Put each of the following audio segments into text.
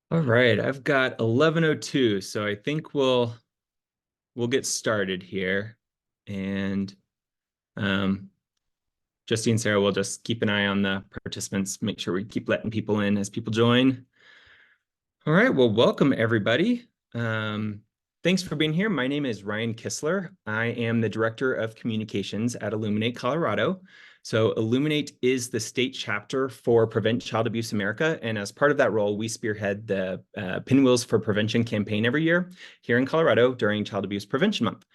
All right, I've got 11:02, so I think we'll get started here. And um, Justine and Sarah will just keep an eye on the participants, make sure we keep letting people in as people join. All right, well, welcome everybody. Thanks for being here. My name is Ryan Kistler. I am the Director of Communications at Illuminate Colorado. So Illuminate is the state chapter for Prevent Child Abuse America. And as part of that role, we spearhead the Pinwheels for Prevention campaign every year here in Colorado during Child Abuse Prevention Month.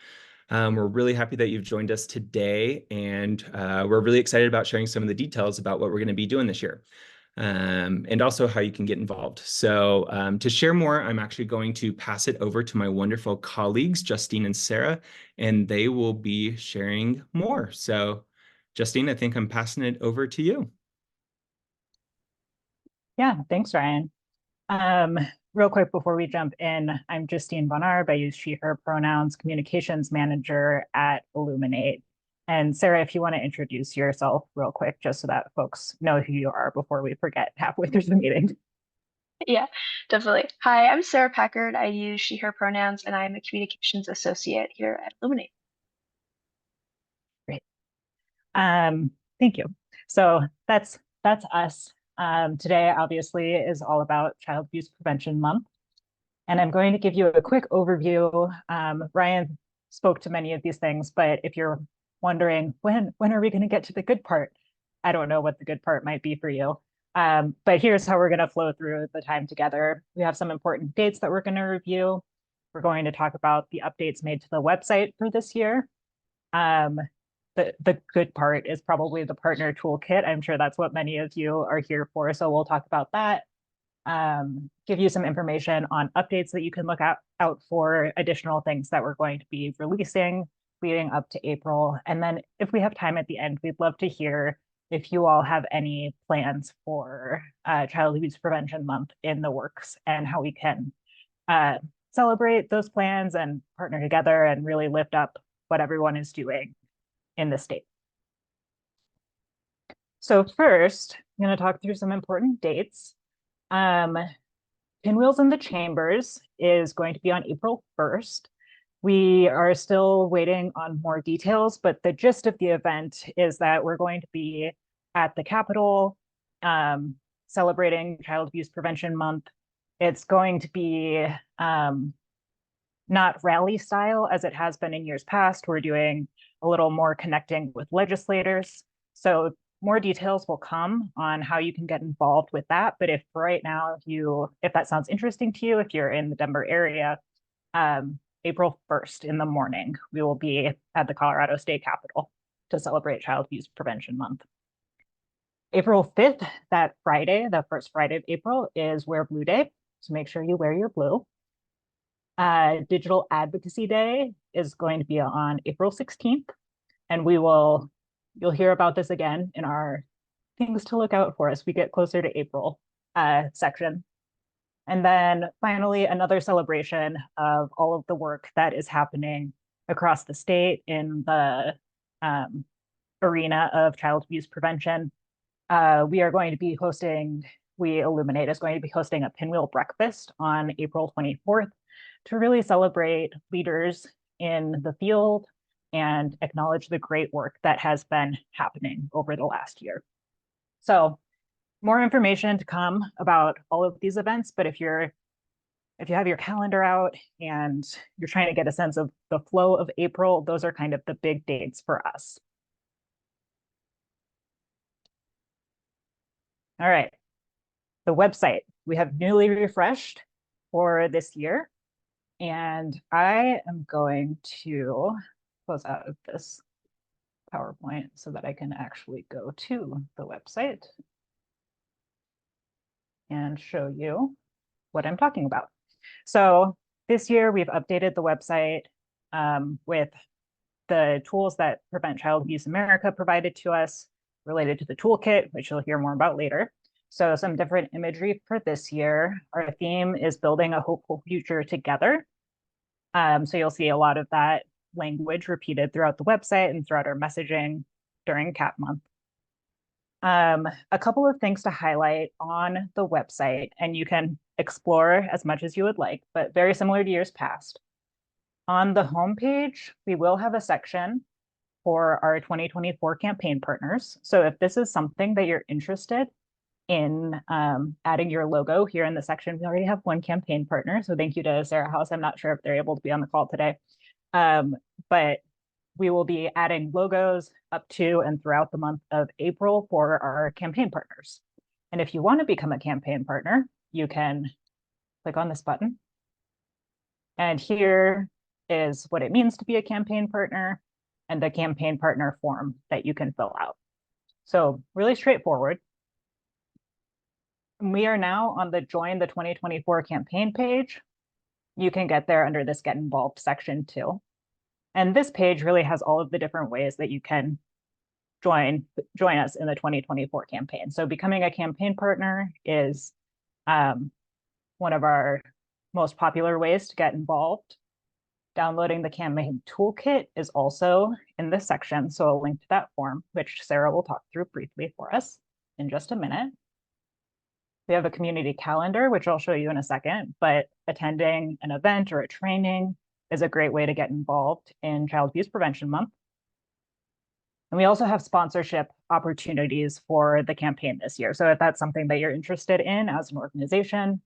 We're really happy that you've joined us today, and we're really excited about sharing some of the details about what we're going to be doing this year. And also how you can get involved. So to share more, I'm actually going to pass it over to my wonderful colleagues, Justine and Sarah, and they will be sharing more. So Justine, I think I'm passing it over to you. Yeah, thanks, Ryan. Um, Real quick before we jump in, I'm Justine Von Arb. I use she, her pronouns, communications manager at Illuminate. And Sarah, if you want to introduce yourself real quick, just so that folks know who you are before we forget halfway through the meeting. Yeah, definitely. Hi, I'm Sarah Packard. I use she, her pronouns, and I'm a communications associate here at Illuminate. Great. Thank you. So that's us. Today, obviously, is all about Child Abuse Prevention Month. And I'm going to give you a quick overview. Ryan spoke to many of these things, but if you're wondering when are we going to get to the good part, I don't know what the good part might be for you. But here's how we're going to flow through the time together. We have some important dates that we're going to review. We're going to talk about the updates made to the website for this year. Um, the good part is probably the partner toolkit. I'm sure that's what many of you are here for. So we'll talk about that. Give you some information on updates that you can look out for, additional things that we're going to be releasing leading up to April. And then if we have time at the end, we'd love to hear if you all have any plans for Child Abuse Prevention Month in the works and how we can celebrate those plans and partner together and really lift up what everyone is doing in the state. So first, I'm going to talk through some important dates. Pinwheels in the Chambers is going to be on April 1st. We are still waiting on more details, but the gist of the event is that we're going to be at the Capitol celebrating Child Abuse Prevention Month. It's going to be not rally style as it has been in years past. We're doing a little more connecting with legislators. So more details will come on how you can get involved with that. But if right now, if that sounds interesting to you, if you're in the Denver area, April 1st in the morning, we will be at the Colorado State Capitol to celebrate Child Abuse Prevention Month. April 5th, that Friday, the first Friday of April, is Wear Blue Day. So make sure you wear your blue. Digital Advocacy Day is going to be on April 16th. And you'll hear about this again in our things to look out for as we get closer to April section. And then finally, another celebration of all of the work that is happening across the state in the arena of child abuse prevention. Illuminate is going to be hosting a Pinwheel breakfast on April 24th to really celebrate leaders in the field and acknowledge the great work that has been happening over the last year. So more information to come about all of these events, but if you have your calendar out and you're trying to get a sense of the flow of April, those are kind of the big dates for us. All right, the website we have newly refreshed for this year. And I am going to close out of this PowerPoint so that I can actually go to the website and show you what I'm talking about. So this year we've updated the website with the tools that Prevent Child Abuse America provided to us related to the toolkit, which you'll hear more about later. So some different imagery for this year. Our theme is building a hopeful future together. So you'll see a lot of that language repeated throughout the website and throughout our messaging during CAP month. A couple of things to highlight on the website, and you can explore as much as you would like, but very similar to years past. On the homepage, we will have a section for our 2024 campaign partners. So if this is something that you're interested in adding your logo here in the section, we already have one campaign partner. So thank you to Sarah House. I'm not sure if they're able to be on the call today, but we will be adding logos up to and throughout the month of April for our campaign partners. And if you want to become a campaign partner, you can click on this button. And here is what it means to be a campaign partner and the campaign partner form that you can fill out. So really straightforward. We are now on the Join the 2024 campaign page. You can get there under this Get Involved section too. And this page really has all of the different ways that you can join us in the 2024 campaign. So becoming a campaign partner is one of our most popular ways to get involved. Downloading the campaign toolkit is also in this section, so I'll link to that form, which Sarah will talk through briefly for us in just a minute. We have a community calendar, which I'll show you in a second, but attending an event or a training is a great way to get involved in Child Abuse Prevention Month. And we also have sponsorship opportunities for the campaign this year. So if that's something that you're interested in as an organization,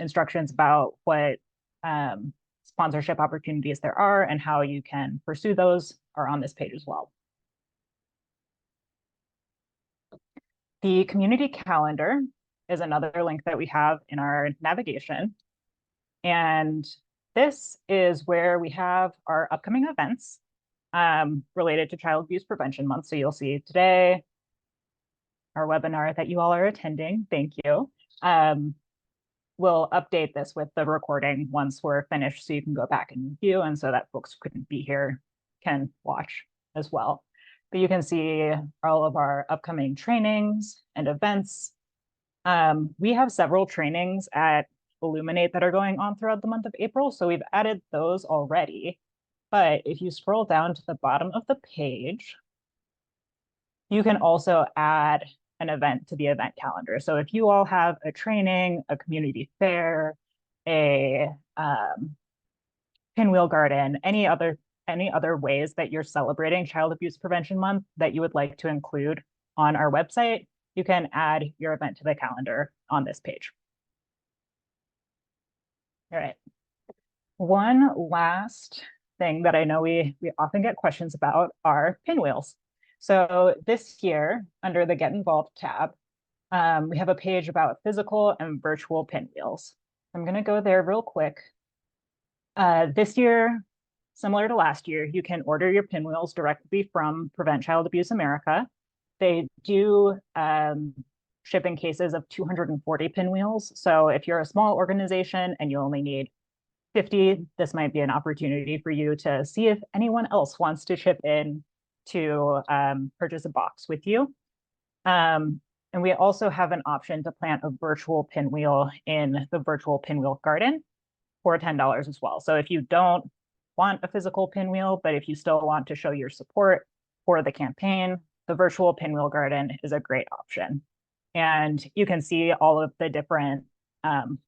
instructions about what sponsorship opportunities there are and how you can pursue those are on this page as well. The community calendar is another link that we have in our navigation. And this is where we have our upcoming events related to Child Abuse Prevention Month. So you'll see today, our webinar that you all are attending, thank you. We'll update this with the recording once we're finished so you can go back and review, and so that folks who couldn't be here can watch as well. But you can see all of our upcoming trainings and events. We have several trainings at Illuminate that are going on throughout the month of April, so we've added those already. But if you scroll down to the bottom of the page, you can also add an event to the event calendar. So if you all have a training, a community fair, a pinwheel garden, any other ways that you're celebrating Child Abuse Prevention Month that you would like to include on our website, you can add your event to the calendar on this page. All right. One last thing that I know we often get questions about are pinwheels. So this year, under the Get Involved tab, we have a page about physical and virtual pinwheels. I'm going to go there real quick. This year, similar to last year, you can order your pinwheels directly from Prevent Child Abuse America. They do ship in cases of 240 pinwheels. So if you're a small organization and you only need 50, this might be an opportunity for you to see if anyone else wants to chip in to purchase a box with you. And we also have an option to plant a virtual pinwheel in the virtual pinwheel garden for $10 as well. So if you don't want a physical pinwheel, but if you still want to show your support for the campaign, the virtual pinwheel garden is a great option. And you can see all of the different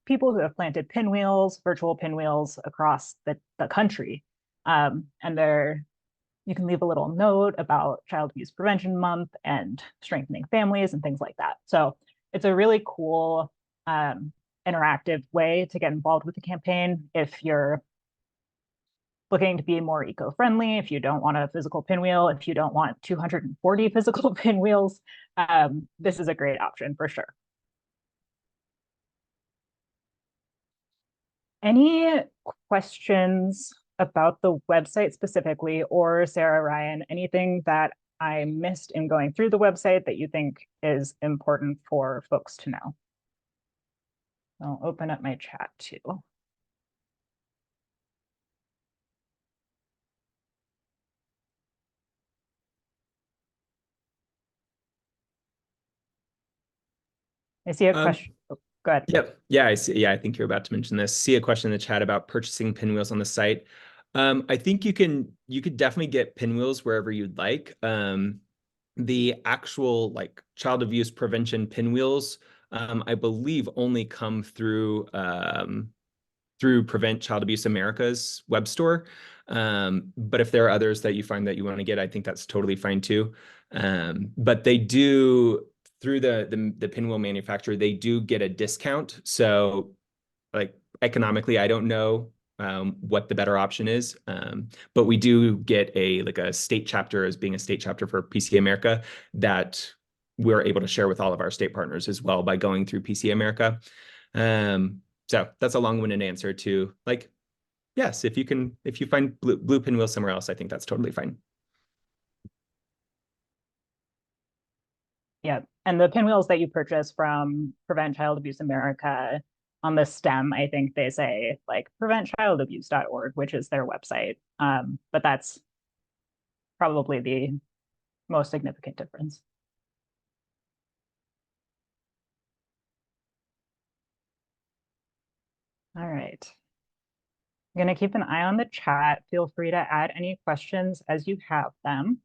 people who have planted pinwheels, virtual pinwheels across the country. And you can leave a little note about Child Abuse Prevention Month and strengthening families and things like that. So it's a really cool interactive way to get involved with the campaign. If you're looking to be more eco-friendly, if you don't want a physical pinwheel, if you don't want 240 physical pinwheels, this is a great option for sure. Any questions about the website specifically, or Sarah, Ryan, anything that I missed in going through the website that you think is important for folks to know? I'll open up my chat too. I see a question. Oh, go ahead. Yep. Yeah, I see. Yeah, I think you're about to mention this. See a question in the chat about purchasing pinwheels on the site. I think you could definitely get pinwheels wherever you'd like. The actual like child abuse prevention pinwheels, I believe, only come through Prevent Child Abuse America's web store. But if there are others that you find that you want to get, I think that's totally fine too. But they do, through the pinwheel manufacturer, they do get a discount. So like economically, I don't know what the better option is. But we do get a state chapter, as being a state chapter for PCA America, that we're able to share with all of our state partners as well by going through PCA America. So that's a long-winded answer to, like, yes, if you find blue pinwheel somewhere else, I think that's totally fine. Yeah, and the pinwheels that you purchase from Prevent Child Abuse America, on the stem, I think they say like preventchildabuse.org, which is their website. But that's probably the most significant difference. All right. I'm going to keep an eye on the chat. Feel free to add any questions as you have them.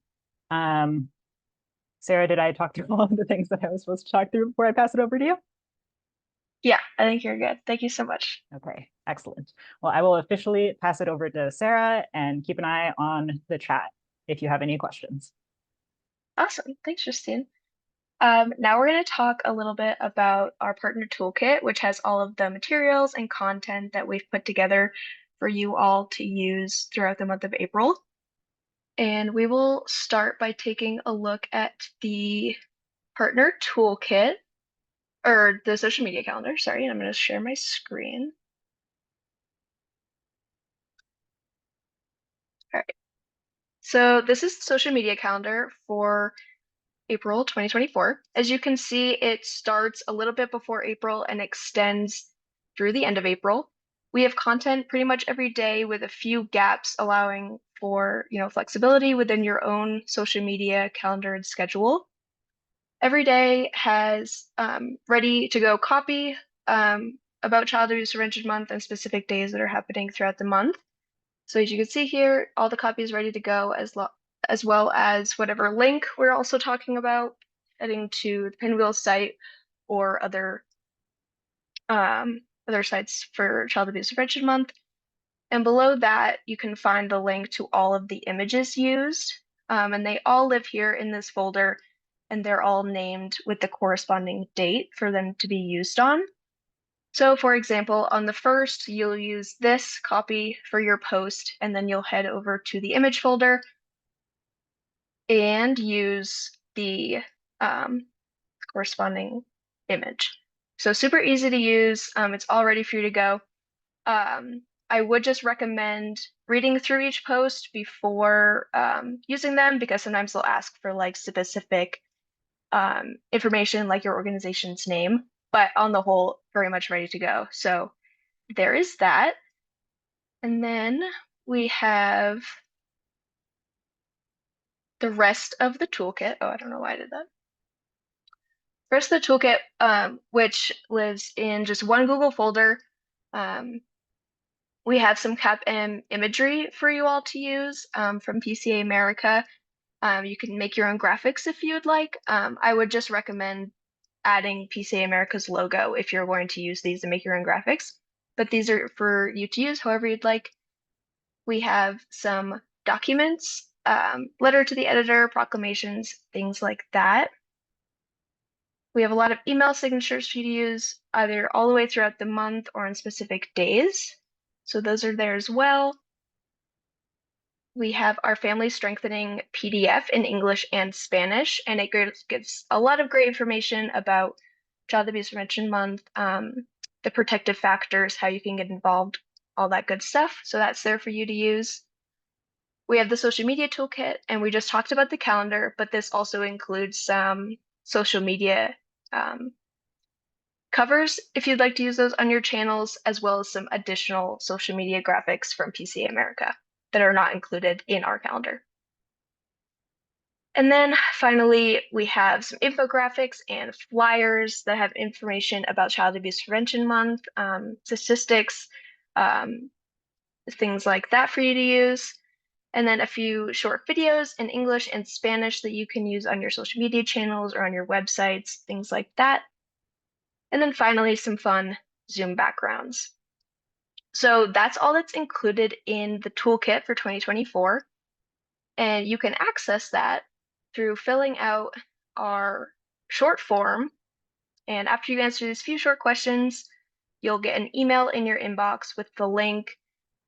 Sarah, did I talk through all of the things that I was supposed to talk through before I pass it over to you? Yeah, I think you're good. Thank you so much. Okay, excellent. Well, I will officially pass it over to Sarah and keep an eye on the chat if you have any questions. Awesome. Thanks, Justine. Now we're going to talk a little bit about our partner toolkit, which has all of the materials and content that we've put together for you all to use throughout the month of April. And we will start by taking a look at the partner toolkit, or the social media calendar, sorry, and I'm going to share my screen. All right. So this is the social media calendar for April 2024. As you can see, it starts a little bit before April and extends through the end of April. We have content pretty much every day with a few gaps allowing for, flexibility within your own social media calendar and schedule. Every day has ready to go copy about Child Abuse Prevention Month and specific days that are happening throughout the month. So as you can see here, all the copy is ready to go, as well as whatever link we're also talking about, heading to the Pinwheel site or other sites for Child Abuse Prevention Month. And below that, you can find the link to all of the images used. And they all live here in this folder, and they're all named with the corresponding date for them to be used on. So for example, on the first, you'll use this copy for your post, and then you'll head over to the image folder and use the corresponding image. So super easy to use. It's all ready for you to go. I would just recommend reading through each post before using them, because sometimes they'll ask for like specific information like your organization's name, but on the whole, very much ready to go. So there is that. And then we have the rest of the toolkit. Oh, I don't know why I did that. Rest of the toolkit, which lives in just one Google folder. We have some CAPM imagery for you all to use from PCA America. You can make your own graphics if you'd like. I would just recommend adding PCA America's logo if you're going to use these and make your own graphics. But these are for you to use however you'd like. We have some documents, letter to the editor, proclamations, things like that. We have a lot of email signatures for you to use either all the way throughout the month or on specific days. So those are there as well. We have our family strengthening PDF in English and Spanish, and it gives a lot of great information about Child Abuse Prevention Month, the protective factors, how you can get involved, all that good stuff. So that's there for you to use. We have the social media toolkit, and we just talked about the calendar, but this also includes some social media covers if you'd like to use those on your channels, as well as some additional social media graphics from PCA America that are not included in our calendar. And then finally, we have some infographics and flyers that have information about Child Abuse Prevention Month, statistics, things like that for you to use. and then a few short videos in English and Spanish that you can use on your social media channels or on your websites, things like that. And then finally, some fun Zoom backgrounds. So that's all that's included in the toolkit for 2024. And you can access that through filling out our short form. And after you answer these few short questions, you'll get an email in your inbox with the link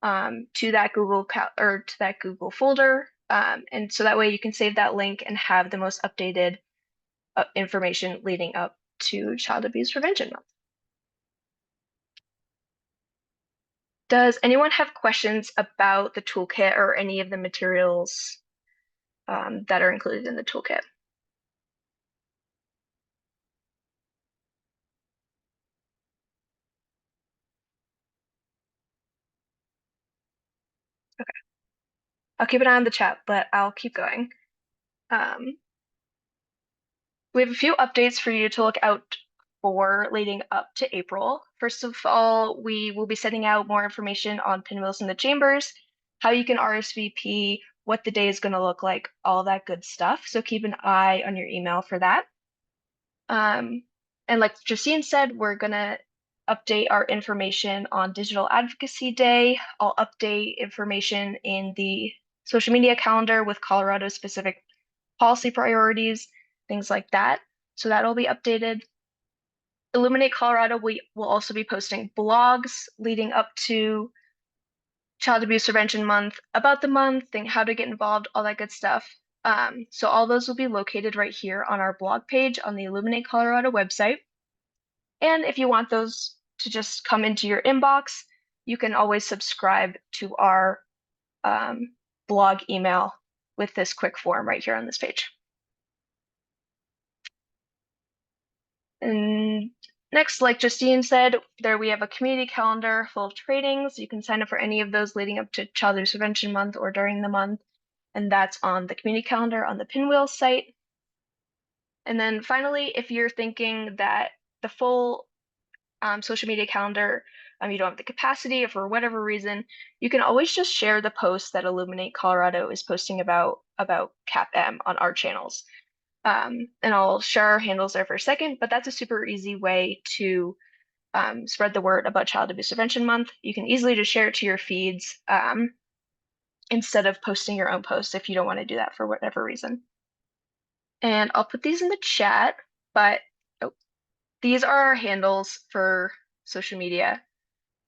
to that Google folder. And so that way you can save that link and have the most updated information leading up to Child Abuse Prevention Month. Does anyone have questions about the toolkit or any of the materials that are included in the toolkit? Okay. I'll keep an eye on the chat, but I'll keep going. We have a few updates for you to look out for leading up to April. First of all, we will be sending out more information on pinwheels in the chambers, how you can RSVP, what the day is going to look like, all that good stuff. So keep an eye on your email for that. And like Justine said, we're going to update our information on Digital Advocacy Day. I'll update information in the social media calendar with Colorado specific policy priorities, things like that. So that'll be updated. Illuminate Colorado, we will also be posting blogs leading up to Child Abuse Prevention Month, about the month, and how to get involved, all that good stuff. So all those will be located right here on our blog page on the Illuminate Colorado website. And if you want those to just come into your inbox, you can always subscribe to our blog email with this quick form right here on this page. And next, like Justine said, there we have a community calendar full of trainings. You can sign up for any of those leading up to Child Abuse Prevention Month or during the month. And that's on the community calendar on the Pinwheel site. And then finally, if you're thinking that the full social media calendar, you don't have the capacity or for whatever reason, you can always just share the post that Illuminate Colorado is posting about CAPM on our channels. And I'll share our handles there for a second, but that's a super easy way to spread the word about Child Abuse Prevention Month. You can easily just share it to your feeds instead of posting your own posts if you don't want to do that for whatever reason. And I'll put these in the chat, but these are our handles for social media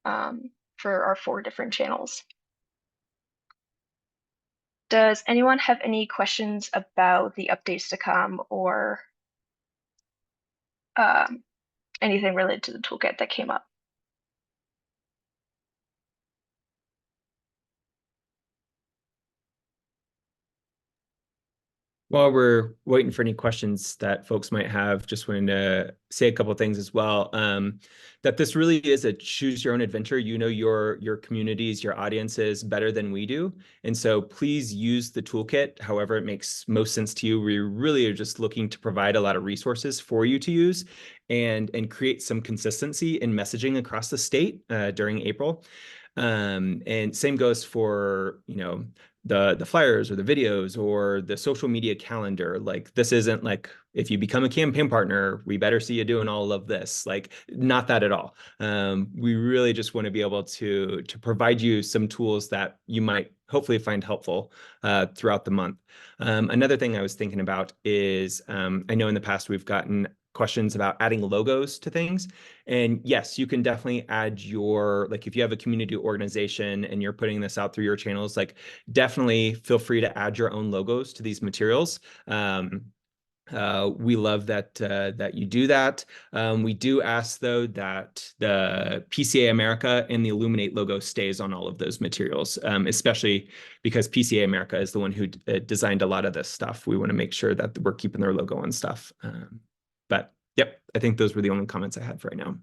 for our 4 different channels. Does anyone have any questions about the updates to come or anything related to the toolkit that came up? While we're waiting for any questions that folks might have, just wanted to say a couple of things as well. That this really is a choose your own adventure. You know your communities, your audiences better than we do. And so please use the toolkit however it makes most sense to you. We really are just looking to provide a lot of resources for you to use and create some consistency in messaging across the state during April. And same goes for, the flyers or the videos or the social media calendar. Like, this isn't like, if you become a campaign partner, we better see you doing all of this. Like, not that at all. We really just want to be able to provide you some tools that you might hopefully find helpful throughout the month. Another thing I was thinking about is, I know in the past we've gotten questions about adding logos to things. And yes, you can definitely add like if you have a community organization and you're putting this out through your channels, like definitely feel free to add your own logos to these materials. We love that you do that. We do ask though that the PCA America and the Illuminate logo stays on all of those materials, especially because PCA America is the one who designed a lot of this stuff. We want to make sure that we're keeping their logo and stuff. But yep, I think those were the only comments I had for right now.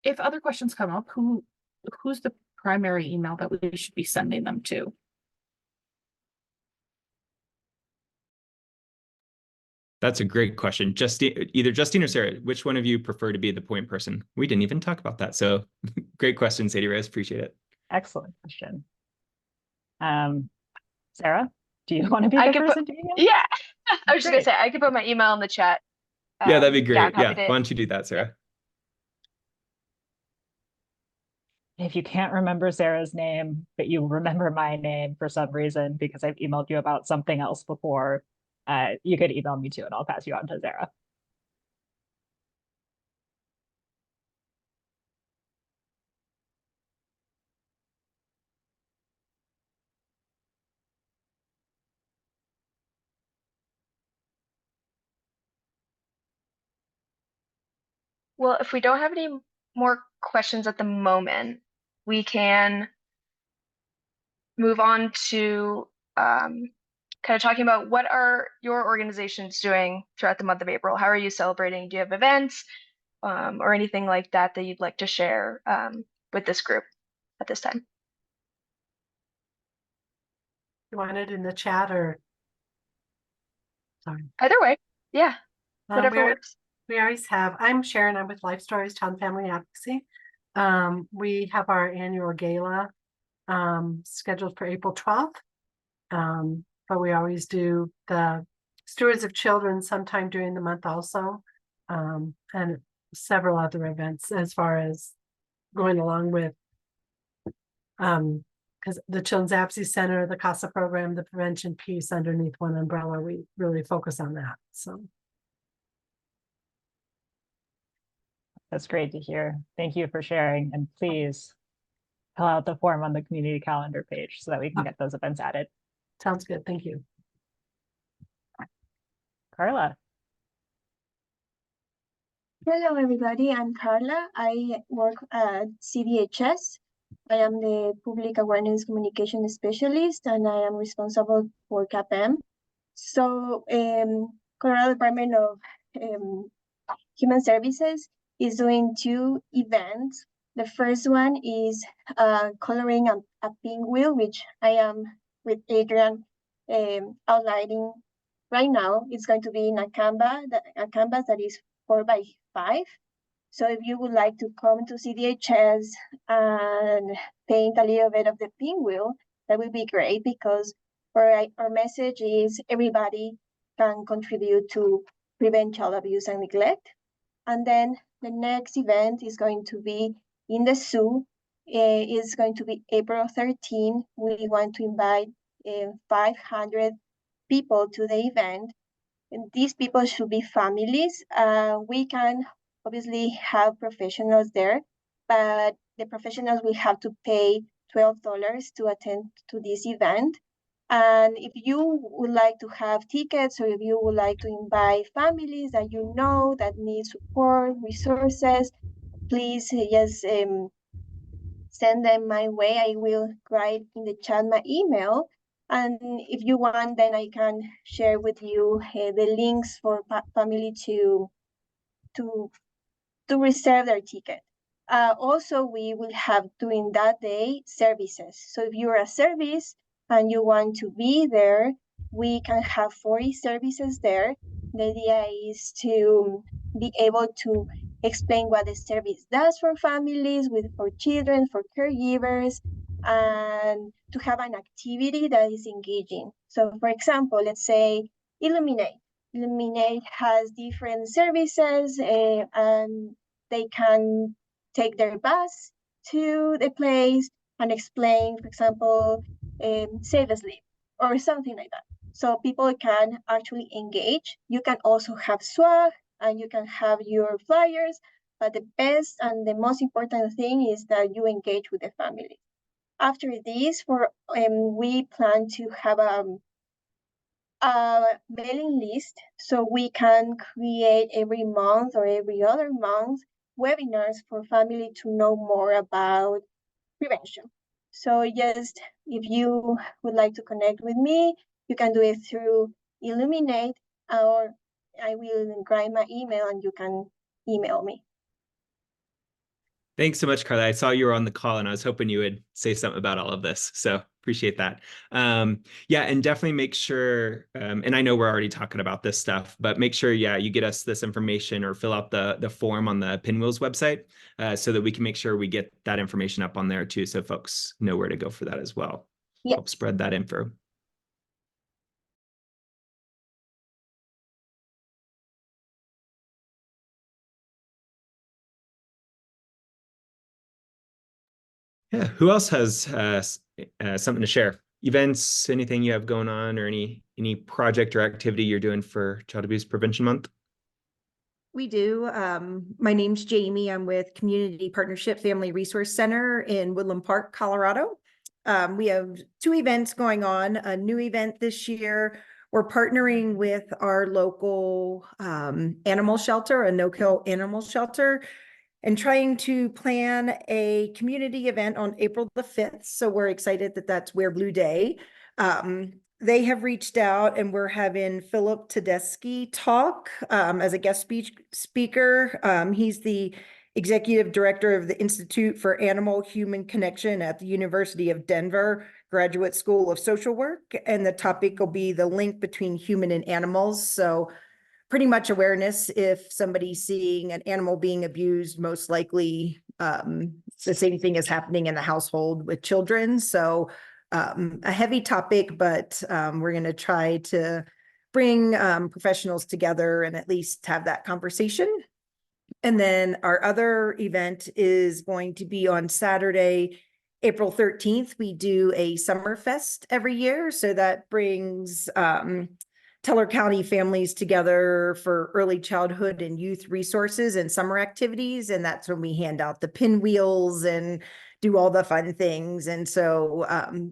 If other questions come up, who's the primary email that we should be sending them to? That's a great question. Either Justine or Sarah, which one of you prefer to be the point person? We didn't even talk about that. So great question, Sadie Rose. Appreciate it. Excellent question. Sarah, do you want to be the person to email? Yeah, I was just gonna Great. say I could put my email in the chat. Yeah, that'd be Yeah, I'm great. Yeah, happy to. why don't you do that, Sarah? If you can't remember Sarah's name, but you remember my name for some reason because I've emailed you about something else before, you could email me too, and I'll pass you on to Sarah. Well, if we don't have any more questions at the moment, we can move on to kind of talking about what are your organizations doing throughout the month of April? How are you celebrating? Do you have events or anything like that that you'd like to share with this group at this time? You want it in the chat or? Sorry. Either way, yeah, whatever works. We always have, I'm Sharon, I'm with Life Stories, Child and Family Advocacy. We have our annual gala scheduled for April 12th. But we always do the Stewards of Children sometime during the month also. And several other events as far as going along with because the Children's Advocacy Center, the CASA program, the prevention piece underneath one umbrella, we really focus on that. So That's great to hear. Thank you for sharing, and please fill out the form on the community calendar page so that we can get those events added. sounds good. Thank you. Carla. Hello, everybody. I'm Carla. I work at CDHS. I am the Public Awareness Communication Specialist, and I am responsible for CAPM. So, Colorado Department of Human Services is doing 2 events. The first one is coloring a pink wheel, which I am with Adrian outlining right now. It's going to be in a canvas that is 4x5. So if you would like to come to CDHS and paint a little bit of the pinwheel, that would be great, because our message is everybody can contribute to prevent child abuse and neglect. And then the next event is going to be in the zoo. It's going to be April 13. We want to invite 500 people to the event. And these people should be families. We can obviously have professionals there, but the professionals will have to pay $12 to attend to this event. And if you would like to have tickets, or if you would like to invite families that you know that need support, resources, please just send them my way. I will write in the chat my email. And if you want, then I can share with you the links for family to reserve their ticket. Also, we will have during that day services. So if you're a service and you want to be there, we can have 40 services there. The idea is to be able to explain what the service does for families, for children, for caregivers, and to have an activity that is engaging. So for example, let's say Illuminate. Illuminate has different services, and they can take their bus to the place and explain, for example, save a sleep or something like that. So people can actually engage. You can also have swag and you can have your flyers, but the best and the most important thing is that you engage with the family. After this, we plan to have a mailing list, so we can create every month or every other month webinars for family to know more about prevention. So just if you would like to connect with me, you can do it through Illuminate, or I will write my email and you can email me. Thanks so much, Carla. I saw you were on the call and I was hoping you would say something about all of this. So appreciate that. Yeah, and definitely make sure, and I know we're already talking about this stuff, but make sure, yeah, you get us this information or fill out the form on the Pinwheels website so that we can make sure we get that information up on there too, so folks know where to go for that as well. Yeah. Help spread that info. Yeah, who else has something to share? Events, anything you have going on, or any project or activity you're doing for Child Abuse Prevention Month? We do. My name's Jamie. I'm with Community Partnership Family Resource Center in Woodland Park, Colorado. We have 2 events going on. A new event this year. We're partnering with our local animal shelter, a no-kill animal shelter, and trying to plan a community event on April the 5th. So we're excited that that's Wear Blue Day. They have reached out and we're having Philip Tedeschi talk as a guest speaker. He's the executive director of the Institute for Animal Human Connection at the University of Denver Graduate School of Social Work. And the topic will be the link between human and animals. So pretty much awareness. If somebody's seeing an animal being abused, most likely it's the same thing is happening in the household with children. So a heavy topic, but we're going to try to bring professionals together and at least have that conversation. And then our other event is going to be on Saturday, April 13th. We do a Summer Fest every year. So that brings Teller County families together for early childhood and youth resources and summer activities. And that's when we hand out the pinwheels and do all the fun things. And so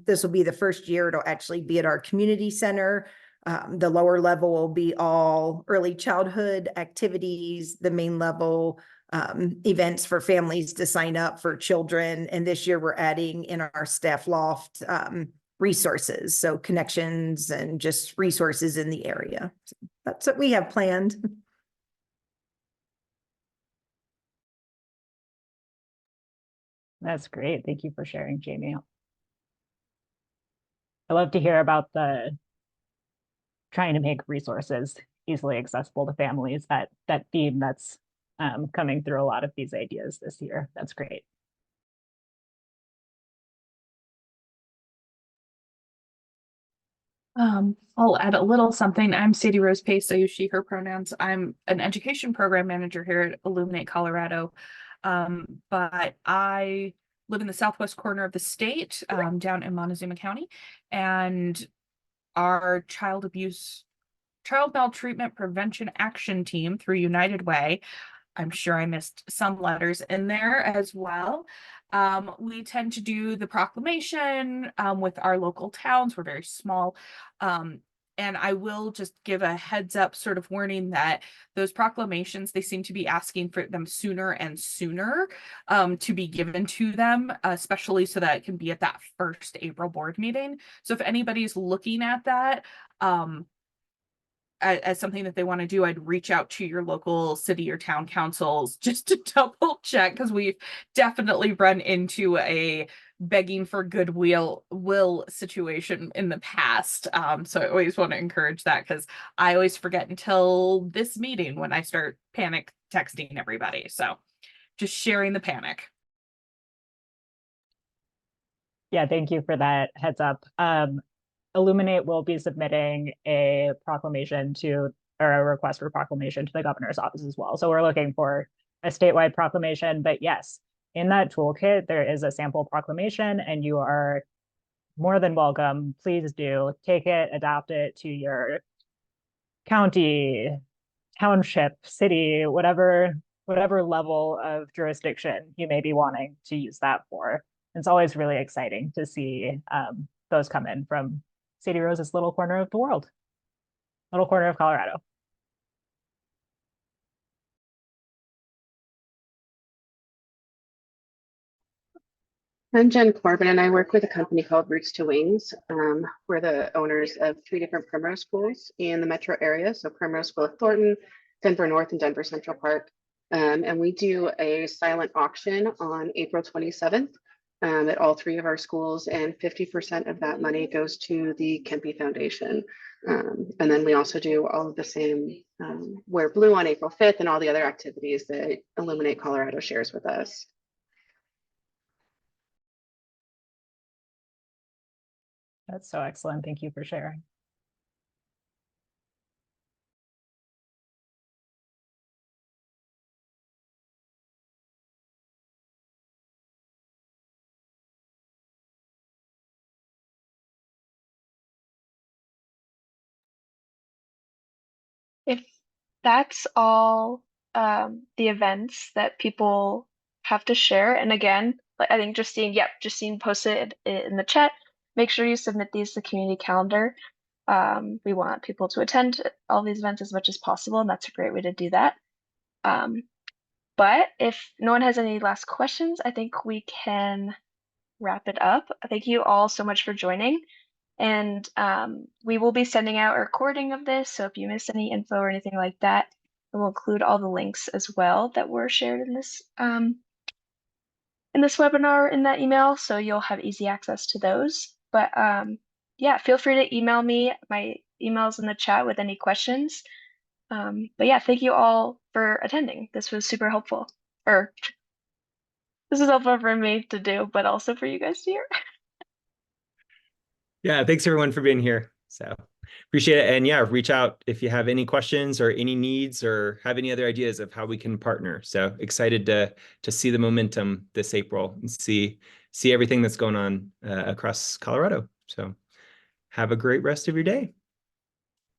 this will be the first year it'll actually be at our community center. The lower level will be all early childhood activities, the main level events for families to sign up for children. And this year we're adding in our staff loft resources, so connections and just resources in the area. So that's what we have planned. That's great. Thank you for sharing, Jamie. I love to hear about the trying to make resources easily accessible to families, that theme that's coming through a lot of these ideas this year. That's great. I'll add a little something. I'm Sadie Rose Pace. I use she, her pronouns. I'm an education program manager here at Illuminate Colorado. But I live in the southwest corner of the state, down in Montezuma County, and our child maltreatment prevention action team through United Way. I'm sure I missed some letters in there as well. We tend to do the proclamation with our local towns. We're very small. And I will just give a heads up sort of warning that those proclamations, they seem to be asking for them sooner and sooner to be given to them, especially so that it can be at that first April board meeting. So if anybody's looking at that, as something that they want to do, I'd reach out to your local city or town councils just to double check, because we've definitely run into a begging for goodwill situation in the past. So I always want to encourage that, because I always forget until this meeting when I start panic texting everybody. So just sharing the panic. Yeah, thank you for that heads up. Illuminate will be submitting a proclamation or a request for proclamation to the governor's office as well. So we're looking for a statewide proclamation, but yes, in that toolkit, there is a sample proclamation and you are more than welcome. Please do take it, adopt it to your county, township, city, whatever level of jurisdiction you may be wanting to use that for. It's always really exciting to see those come in from Sadie Rose's little corner of the world, little corner of Colorado. I'm Jen Corbin, and I work with a company called Roots to Wings. We're the owners of 3 different Primrose schools in the metro area. So Primrose School of Thornton, Denver North, and Denver Central Park. And we do a silent auction on April 27th at all 3 of our schools, and 50% of that money goes to the Kempe Foundation. And then we also do all of the same Wear Blue on April 5th and all the other activities that Illuminate Colorado shares with us. That's so excellent. Thank you for sharing. If that's all the events that people have to share, and again, I think Justine posted it in the chat. Make sure you submit these to the community calendar. We want people to attend all these events as much as possible, and that's a great way to do that. But if no one has any last questions, I think we can wrap it up. Thank you all so much for joining. And we will be sending out a recording of this. So if you missed any info or anything like that, we'll include all the links as well that were shared in this webinar in that email. So you'll have easy access to those. But yeah, feel free to email me. My email's in the chat with any questions. But yeah, thank you all for attending. This was super helpful. Or this is helpful for me to do, but also for you guys to hear. Yeah, thanks everyone for being here. So appreciate it. And yeah, reach out if you have any questions or any needs or have any other ideas of how we can partner. So excited to see the momentum this April and see everything that's going on across Colorado. So have a great rest of your day.